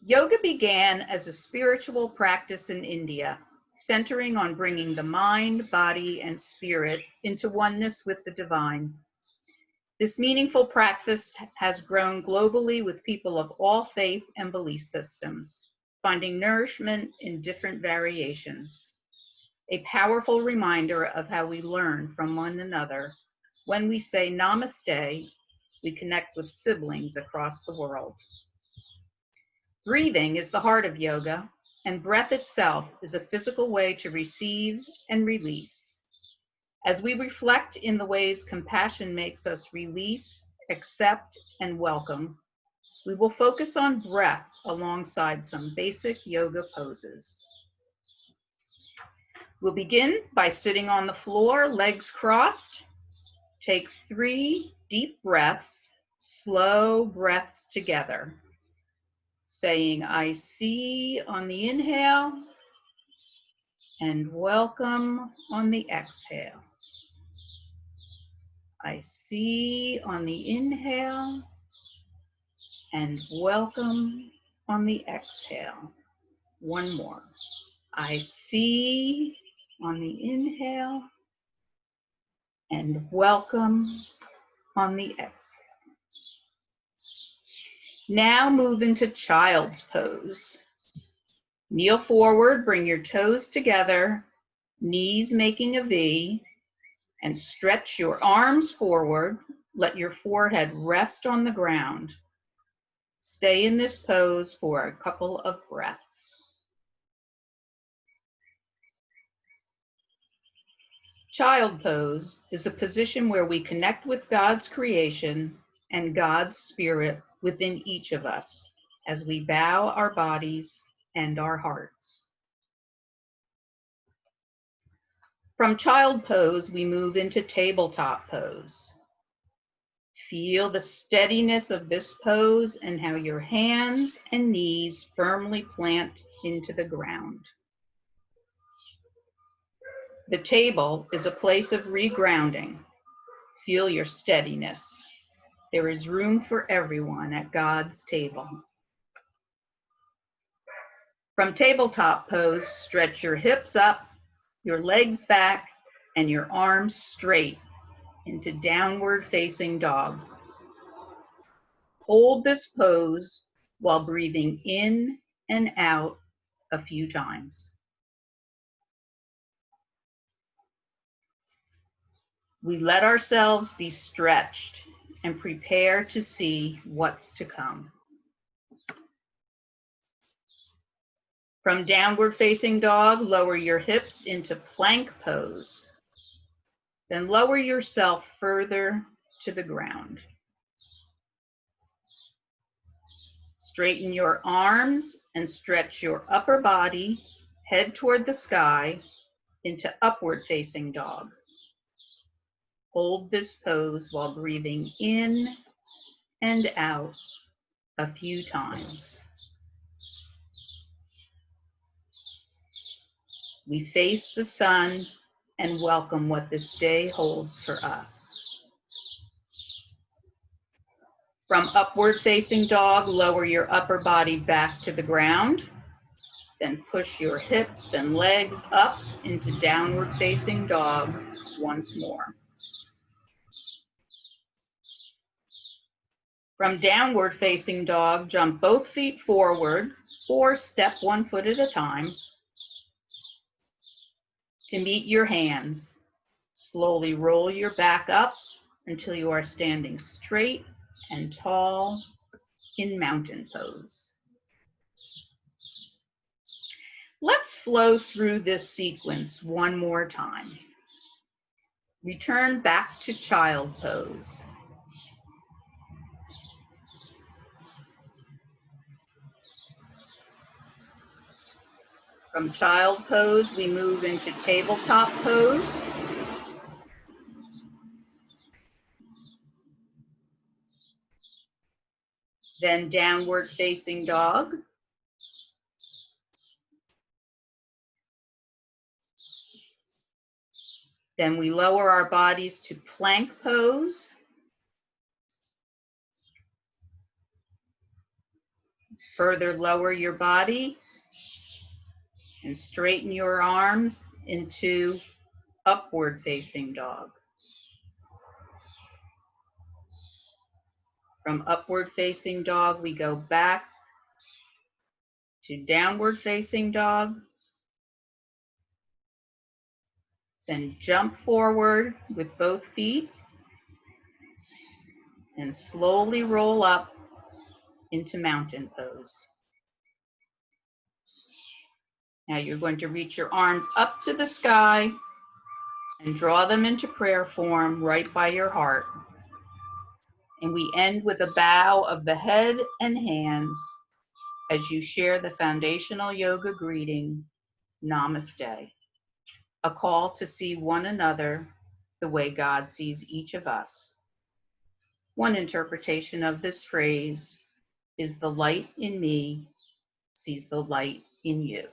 Yoga began as a spiritual practice in India, centering on bringing the mind, body, and spirit into oneness with the divine. This meaningful practice has grown globally with people of all faith and belief systems, finding nourishment in different variations. A powerful reminder of how we learn from one another. When we say namaste, we connect with siblings across the world. Breathing is the heart of yoga, and breath itself is a physical way to receive and release. As we reflect in the ways compassion makes us release, accept, and welcome, we will focus on breath alongside some basic yoga poses. We'll begin by sitting on the floor, legs crossed. Take 3 deep breaths, slow breaths together. Saying, I see on the inhale and welcome on the exhale. I see on the inhale and welcome on the exhale. One more. I see on the inhale and welcome on the exhale. Now move into child's pose. Kneel forward, bring your toes together, knees making a V, and stretch your arms forward. Let your forehead rest on the ground. Stay in this pose for a couple of breaths. Child pose is a position where we connect with God's creation and God's spirit within each of us as we bow our bodies and our hearts. From child pose, we move into tabletop pose. Feel the steadiness of this pose and how your hands and knees firmly plant into the ground. The table is a place of regrounding. Feel your steadiness. There is room for everyone at God's table. From tabletop pose, stretch your hips up, your legs back, and your arms straight into downward facing dog. Hold this pose while breathing in and out a few times. We let ourselves be stretched and prepare to see what's to come. From downward facing dog, lower your hips into plank pose. Then lower yourself further to the ground. Straighten your arms and stretch your upper body, head toward the sky, into upward facing dog. Hold this pose while breathing in and out a few times. We face the sun and welcome what this day holds for us. From upward facing dog, lower your upper body back to the ground. Then push your hips and legs up into downward facing dog once more. From downward facing dog, jump both feet forward or step 1 foot at a time to meet your hands. Slowly roll your back up until you are standing straight and tall in mountain pose. Let's flow through this sequence one more time. Return back to child pose. From child pose, we move into tabletop pose. Then downward facing dog. Then we lower our bodies to plank pose. Further lower your body and straighten your arms into upward facing dog. From upward facing dog, we go back to downward facing dog. Then jump forward with both feet and slowly roll up into mountain pose. Now you're going to reach your arms up to the sky and draw them into prayer form right by your heart. And we end with a bow of the head and hands as you share the foundational yoga greeting, Namaste, a call to see one another the way God sees each of us. One interpretation of this phrase is the light in me sees the light in you.